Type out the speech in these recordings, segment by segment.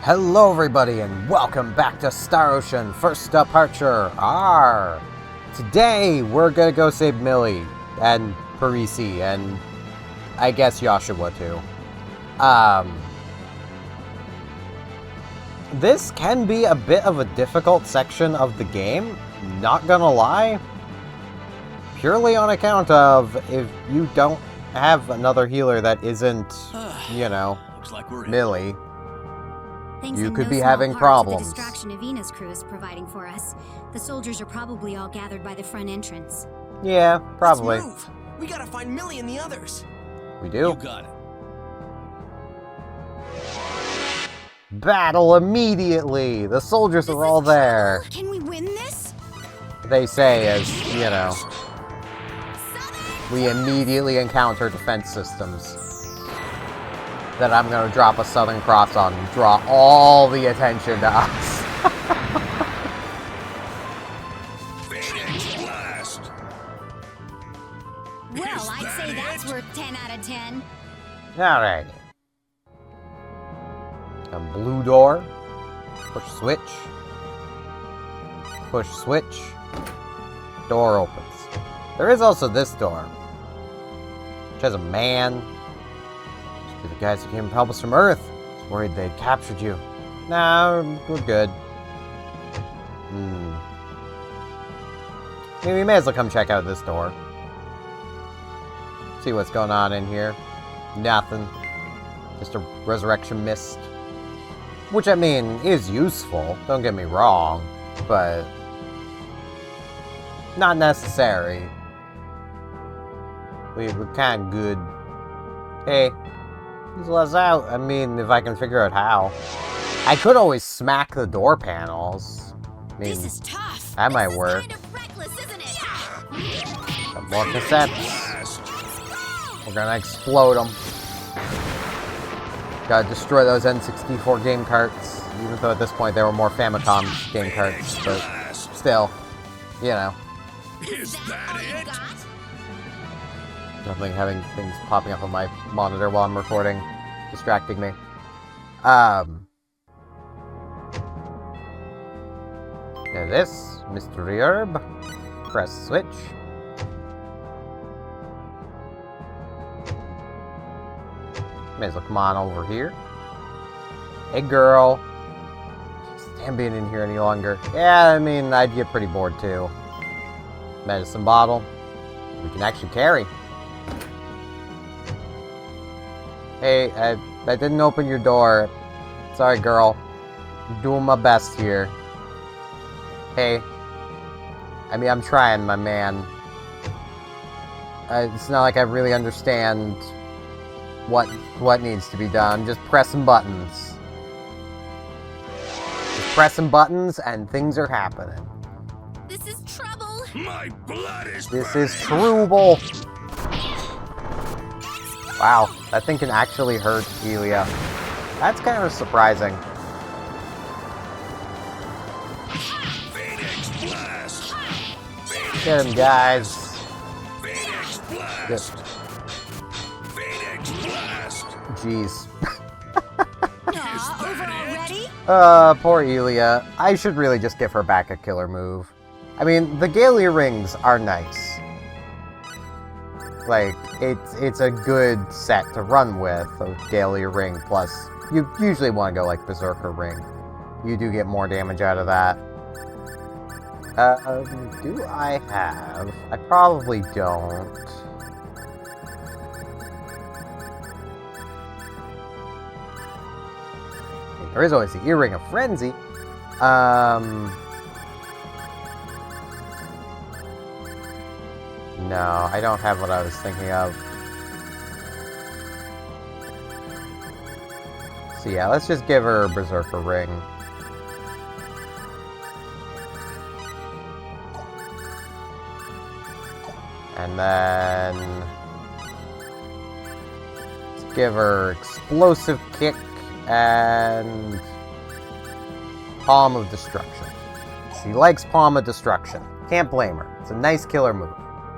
Hello everybody and welcome back to Star Ocean First Departure R. Today we're gonna go save Millie and Pericci and I guess Ioshua too. This can be a bit of a difficult section of the game, not gonna lie. Purely on account of if you don't have another healer that isn't, you know, Looks like we're Millie. Thanks You in could no be small having part problems. To the distraction Avina's crew is providing for us. The soldiers are probably all gathered by the front entrance. Yeah, probably. Let's move. We gotta find Millie and the others. We do. You got it. Battle immediately! The soldiers are all there. Can we win this? They say as, you know, we immediately encounter defense systems that I'm gonna drop a Southern Cross on and draw all the attention to us. Phoenix blast. Well, I'd say that's worth 10 out of 10. Alright. A blue door. Push switch. Push switch. Door opens. There is also this door, which has a man. The guys who came to help us from Earth. I was worried they'd captured you. Nah, we're good. Maybe we may as well come check out this door. See what's going on in here. Nothing. Just a resurrection mist. Which, I mean, is useful. Don't get me wrong. But not necessary. We're kind of good. Hey. Please let us out. I mean, if I can figure out how. I could always smack the door panels. I mean, This is tough. that might This is work. kind of reckless, isn't it? Some more cassettes. We're gonna explode them. Gotta destroy those N64 game carts. Even though at this point they were more Famicom game carts. But still, you know. Is that it? Nothing having things popping up on my monitor while I'm recording, distracting me. Now this, Mystery Herb. Press switch. May as well come on over here. Hey girl. Can't be in here any longer. Yeah, I mean, I'd get pretty bored too. Medicine bottle. We can actually carry. Hey, I didn't open your door. Sorry, girl. I'm doing my best here. Hey. I mean, I'm trying, my man. It's not like I really understand what needs to be done. I'm just pressing buttons. Just pressing buttons and things are happening. This is trouble. My blood is This is trouble. Wow, that thing can actually hurt Elia. That's kind of surprising. Phoenix blast. Phoenix Get him, guys. Phoenix blast. Just, Phoenix blast. jeez. Aw, over already? Poor Elia. I should really just give her back a killer move. I mean, the Galia rings are nice. Like, it's a good set to run with, a Galia ring, plus you usually want to go like Berserker ring. You do get more damage out of that. Do I have? I probably don't. There is always the Earring of Frenzy. No, I don't have what I was thinking of. So yeah, let's just give her a Berserker ring. And then let's give her Explosive Kick and Palm of Destruction. She likes Palm of Destruction. Can't blame her. It's a nice killer move.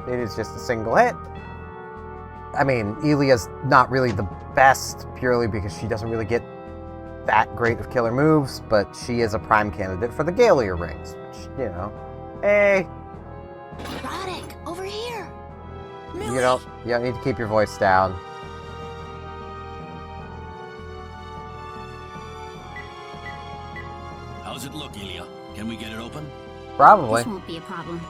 It is just a single hit. I mean, Elia's not really the best purely because she doesn't really get that great of killer moves, but she is a prime candidate for the Gallia rings, which, you know. Hey, Roddick, over here. you don't need to keep your voice down. How's it look, Ilya? Can we get it open? Probably. This won't be a problem.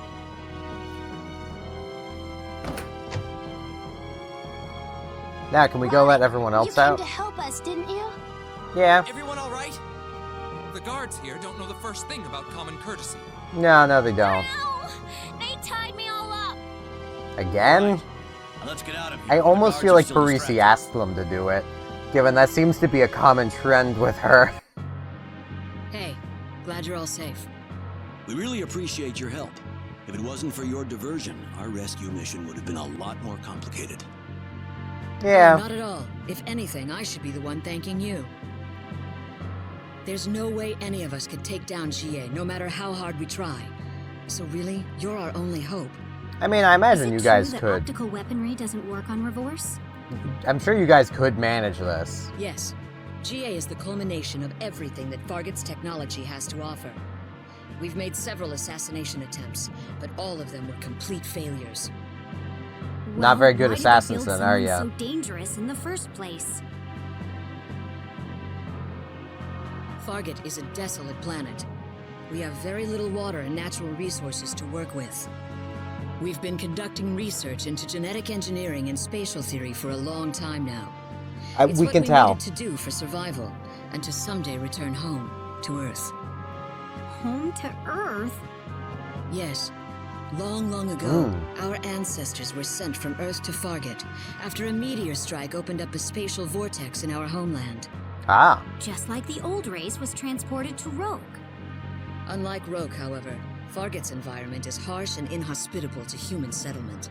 Now, can we go let everyone else out? You came to help us, didn't you? Yeah. Everyone all right? The guards here don't know the first thing about common courtesy. No, they don't. No! They tied me all up! Again? Now let's get out of here. I The almost guards feel are like still Parisi distracted. asked them to do it, given that seems to be a common trend with her. Hey, glad you're all safe. We really appreciate your help. If it wasn't for your diversion, our rescue mission would have been a lot more complicated. Yeah. Not at all. If anything, I should be the one thanking you. There's no way any of us could take down Jie, no matter how hard we try. So really, you're our only hope. I mean, I imagine you guys Is it true that could. optical weaponry doesn't work on Revorse? I'm sure you guys could manage this. Yes, Jie is the culmination of everything that Fargut's technology has to offer. We've made several assassination attempts, but all of them were complete failures. Not very good why did they assassins build then, are someone ya? so dangerous in the first place? Fargut is a desolate planet. We have very little water and natural resources to work with. We've been conducting research into genetic engineering and spatial theory for a long time now. It's We what can we tell. needed to do for survival, and to someday return home, to Earth. Home to Earth? Yes. Long, long ago, Hmm. our ancestors were sent from Earth to Fargut after a meteor strike opened up a spatial vortex in our homeland. Ah. Just like the old race was transported to Rogue. Unlike Rogue, however, Fargut's environment is harsh and inhospitable to human settlement.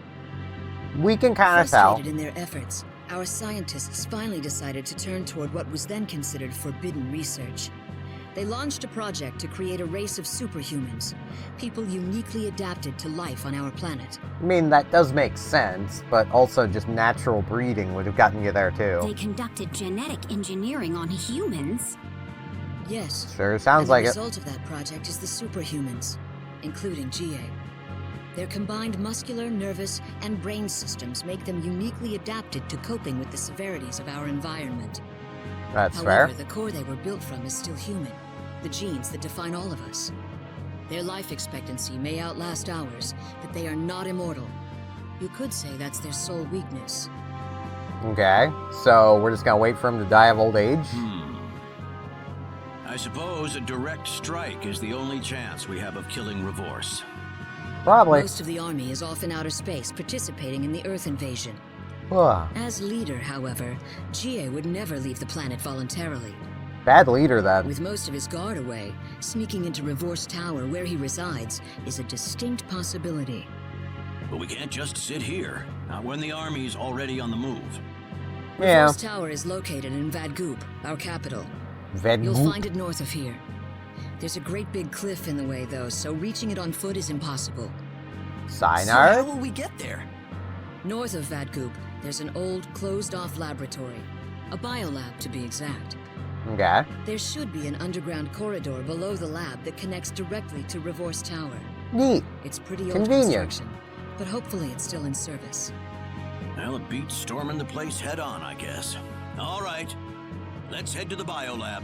We can kind of tell. Frustrated in their efforts, our scientists finally decided to turn toward what was then considered forbidden research. They launched a project to create a race of superhumans, people uniquely adapted to life on our planet. I mean, that does make sense, but also just natural breeding would have gotten you there They too. conducted genetic engineering on humans. Yes. Sure sounds and like the it. result of that project is the superhumans, including Jie. Their combined muscular, nervous, and brain systems make them uniquely adapted to coping with the severities of our environment. That's However, fair. the core they were built from is still human, the genes that define all of us. Their life expectancy may outlast ours, but they are not immortal. You could say that's their sole weakness. Okay, so we're just gonna wait for him to die of old age? I suppose a direct strike is the only chance we have of killing Revorse. Probably. Most of the army is off in outer space, participating in the Earth invasion. Ugh. As leader, however, Jie would never leave the planet voluntarily. Bad leader then. With most of his guard away, sneaking into Revorse Tower where he resides is a distinct possibility. But we can't just sit here, not when the army's already on the move. Yeah. Revorse Tower is located in Vadgoop, our capital. You'll Vedgoop. find it north of here. There's a great big cliff in the way, though, so reaching it on foot is impossible. So how Sinar? will we get there? North of Vadgoop, there's an old, closed-off laboratory. A biolab, to be exact. Okay. There should be an underground corridor below the lab that connects directly to Revorse Tower. Neat. It's pretty old Convenient. construction, but hopefully it's still in service. Well, it beats storming the place head on, I guess. All right, let's head to the biolab.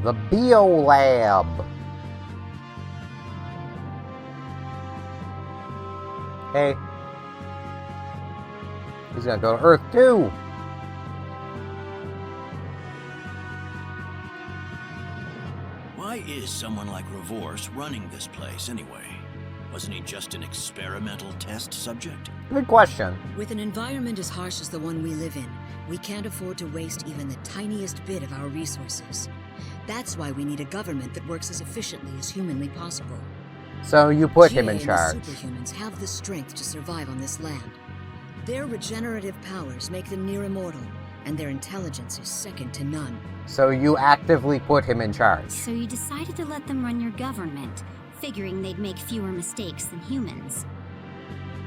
The Biolab. Hey. He's gonna go to Earth too. Why is someone like Revorse running this place anyway? Wasn't he just an experimental test subject? Good question. With an environment as harsh as the one we live in, we can't afford to waste even the tiniest bit of our resources. That's why we need a government that works as efficiently as humanly possible. So you put him Jie in and the charge. superhumans have the strength to survive on this land. Their regenerative powers make them near immortal, and their intelligence is second to none. So you actively put him in charge. So you decided to let them run your government, figuring they'd make fewer mistakes than humans.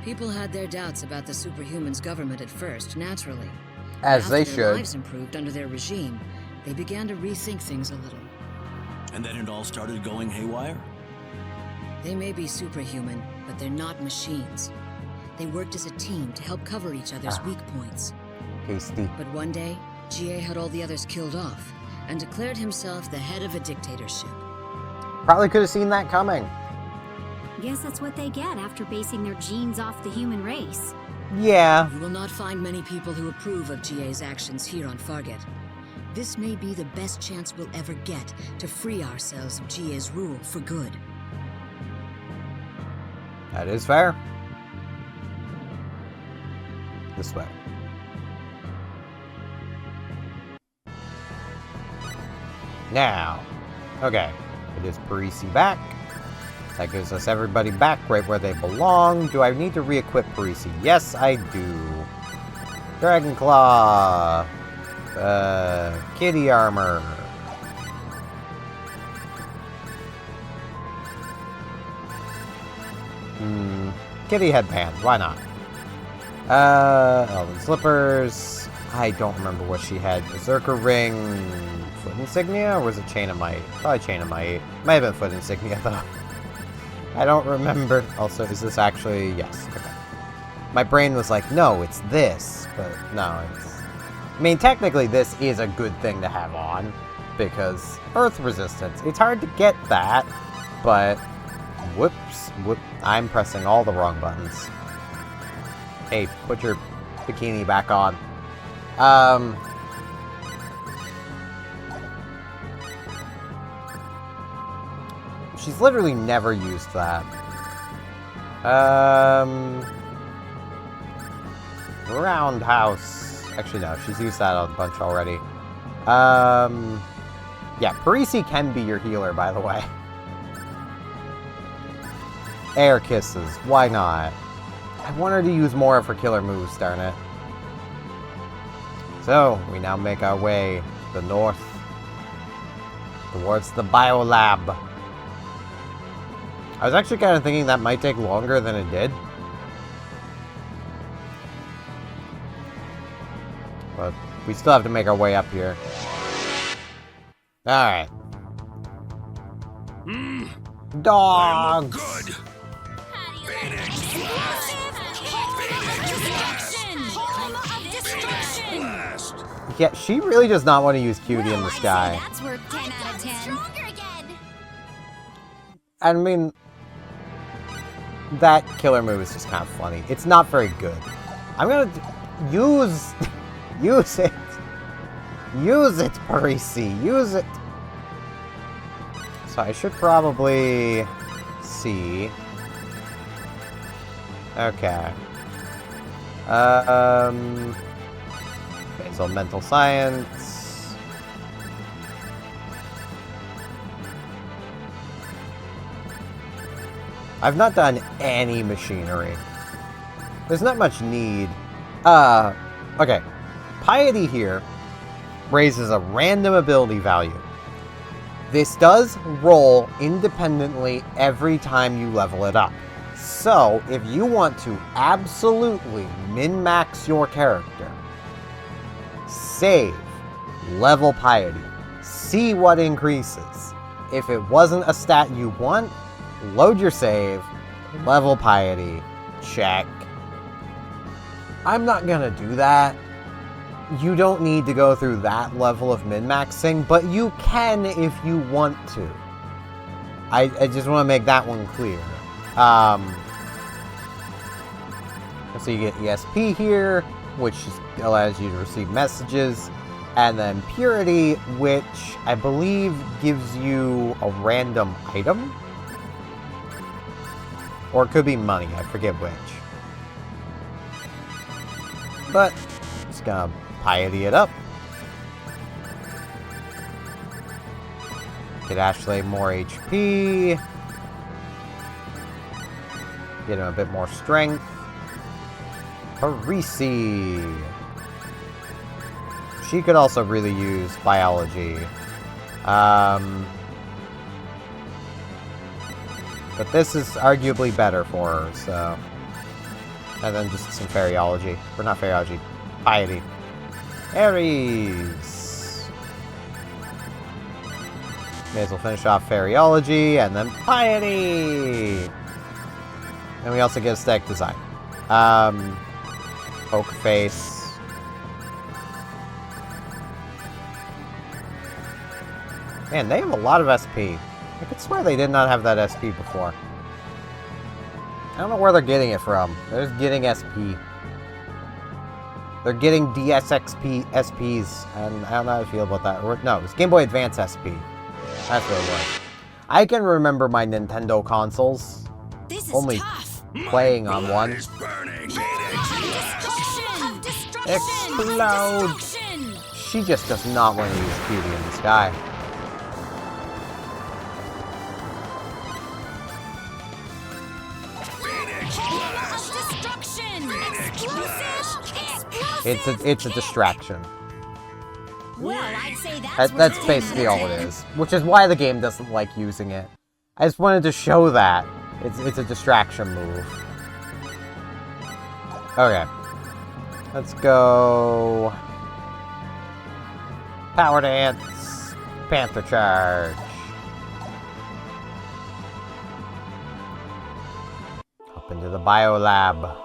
People had their doubts about the superhumans' government at first, naturally. As After they their should. lives improved under their regime, they began to rethink things a little. And then it all started going haywire? They may be superhuman, but they're not machines. They worked as a team to help cover each other's weak points. Tasty. But one day, Jie had all the others killed off and declared himself the head of a dictatorship. Probably could have seen that coming. Guess that's what they get after basing their genes off the human race. Yeah. You will not find many people who approve of Jie's actions here on Fargate. This may be the best chance we'll ever get to free ourselves of Jie's rule for good. That is fair. This way. Now. Okay. It is Pericci back. That gives us everybody back right where they belong. Do I need to re-equip Pericci? Yes, I do. Dragon Claw. Kitty Armor. Kitty Headband. Why not? Elven Slippers. I don't remember what she had. Berserker Ring. Foot Insignia? Or was it Chain of Might? Probably Chain of Might. Might have been Foot Insignia, though. I don't remember. Also, is this actually... Yes. Okay. My brain was like, no, it's this. But no, it's... I mean, technically, this is a good thing to have on. Because Earth Resistance. It's hard to get that. But... Whoops. Whoop. I'm pressing all the wrong buttons. Hey, put your bikini back on. She's literally never used that. Roundhouse. Actually, no, she's used that a bunch already. Yeah, Pericci can be your healer, by the way. Air Kisses, why not? I want her to use more of her killer moves, darn it. So, we now make our way to the north, towards the Biolab. I was actually kind of thinking that might take longer than it did. But we still have to make our way up here. Alright. Dogs! Good. Blast. Yeah, she really does not want to use Cutie in the sky. That's worth 10 out of 10. Stronger again. I mean, that killer move is just kind of funny. It's not very good. I'm gonna use it. Use it, Pericci. Use it. So I should probably see. Okay. Okay, so mental science. I've not done any machinery. There's not much need. Okay. Piety here raises a random ability value. This does roll independently every time you level it up. So, if you want to absolutely min-max your character, save, level Piety, see what increases. If it wasn't a stat you want, load your save, level Piety, check. I'm not gonna do that. You don't need to go through that level of min-maxing, but you can if you want to. I just want to make that one clear. So you get ESP here, which allows you to receive messages, and then Purity, which I believe gives you a random item, or it could be money, I forget which. But just gonna Piety it up. Get Ashley more HP. Get him a bit more strength. Pericci. She could also really use biology. But this is arguably better for her, so. And then just some fairyology. Or not fairyology. Piety. Aries. May as well finish off Fairyology, and then Piety! And we also get a static design. Poker Face. Man, they have a lot of SP. I could swear they did not have that SP before. I don't know where they're getting it from. They're just getting SP. They're getting DSXP SPs, and I don't know how to feel about that. Or, no, it's Game Boy Advance SP. That's what it was. I can remember my Nintendo consoles This is only tough. playing on one. Is burning. Destruction! Destruction! Explode! Destruction! She just does not want to use Beauty in the Sky. Destruction! Explosive! It's a distraction. Well, I'd say that's That's basically all it is. Which is why the game doesn't like using it. I just wanted to show that. It's a distraction move. Okay. Let's go... Power Dance! Panther Charge! Up into the Biolab.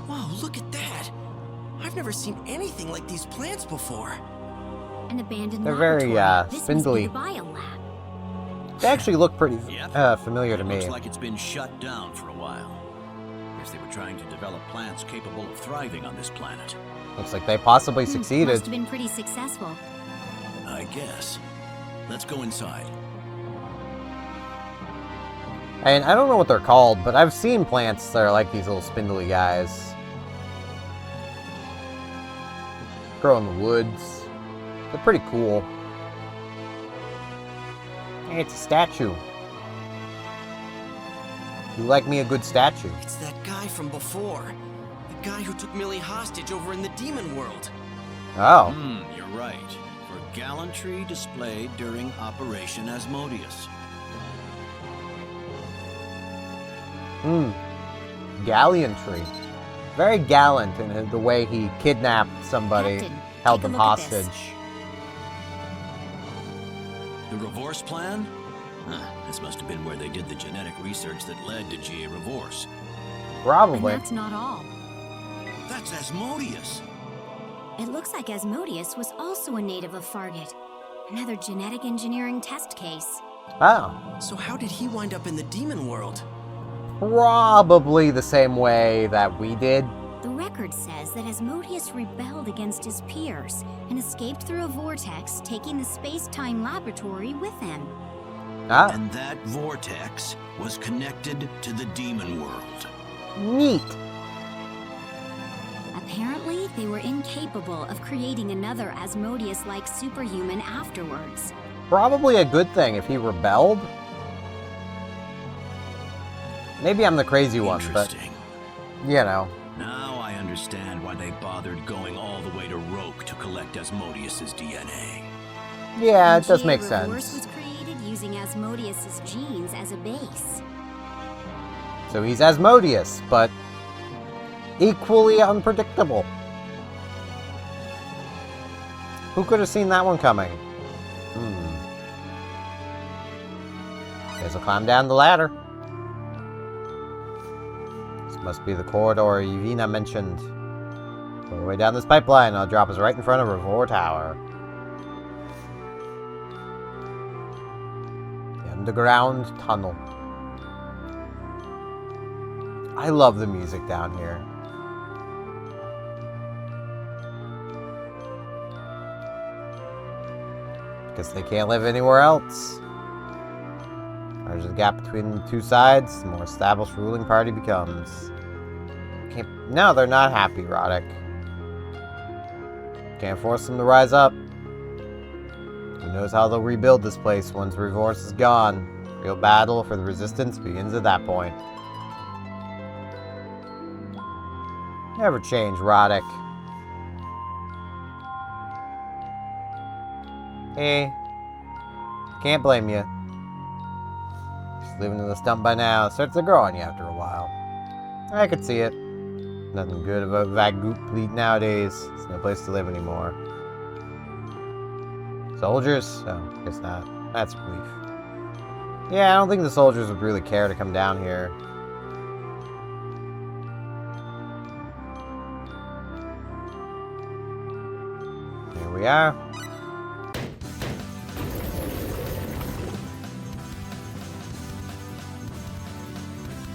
Wow, look at that! I've never seen anything like these plants before. An abandoned They're very, laboratory. This spindly. must be the biolab. They actually look pretty Yep. familiar to me. Looks like it's been shut down for a while. Guess they were trying to develop plants capable of thriving on this planet. Looks like they possibly succeeded. Must have been pretty successful. I guess. Let's go inside. And I don't know what they're called, but I've seen plants that are like these little spindly guys. Grow in the woods. They're pretty cool. Hey, it's a statue. You like me a good statue. It's that guy from before. The guy who took Millie hostage over in the demon world. Oh. You're right. For gallantry displayed during Operation Asmodeus. Gallantry. Very gallant in the way he kidnapped somebody, Captain, held take a them look at this. hostage. The Revorse plan? This must have been where they did the genetic research that led to Jie Revorse. Probably. And that's not all. That's Asmodeus! It looks like Asmodeus was also a native of Fargate. Another genetic engineering test case. Oh. So how did he wind up in the demon world? Probably the same way that we did. The record says that Asmodeus rebelled against his peers and escaped through a vortex, taking the space-time laboratory with him. Ah, And that vortex was connected to the demon world. neat. Apparently, they were incapable of creating another Asmodeus-like superhuman afterwards. Probably a good thing if he rebelled. Maybe I'm the crazy one, but, Interesting. you know. Now I understand why they bothered going all the way to Roke to collect Asmodeus's DNA. Yeah, it does Jie make Revorse was sense. created using Asmodeus's genes as a base. So he's Asmodeus, but equally unpredictable. Who could have seen that one coming? Guess I'll climb down the ladder. This must be the corridor Yvina mentioned. Go way down this pipeline, I'll drop us right in front of Revor Tower. The underground tunnel. I love the music down here. Guess they can't live anywhere else. There's a gap between the two sides, the more established ruling party becomes. No, they're not happy, Roddick. Can't force them to rise up. Who knows how they'll rebuild this place once Revorse is gone. Real battle for the resistance begins at that point. Never change, Roddick. Hey. Can't blame you. Just living in the stump by now starts to grow on you after a while. I could see it. Nothing good about Vagoop fleet nowadays. It's no place to live anymore. Soldiers? Oh, guess not. That's a relief. Yeah, I don't think the soldiers would really care to come down here. Here we are.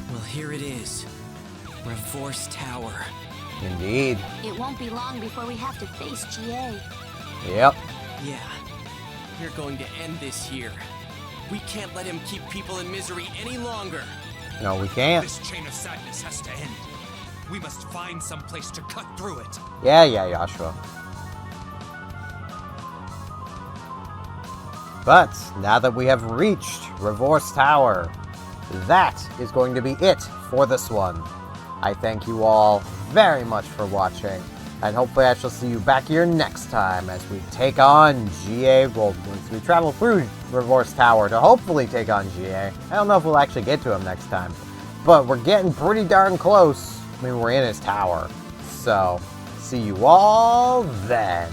Well, here it is. Revorse Tower. Indeed. It won't be long before we have to face Jie. Yep. Yeah. We're going to end this here. We can't let him keep people in misery any longer. No, we can't. This chain of sadness has to end. We must find some place to cut through it. Yeah, Ioshua. But now that we have reached Revorse Tower, that is going to be it for this one. I thank you all very much for watching, and hopefully I shall see you back here next time as we take on Jie. Well, once we travel through Revorse Tower to hopefully take on Jie. I don't know if we'll actually get to him next time, but we're getting pretty darn close. I mean, we're in his tower. So, see you all then.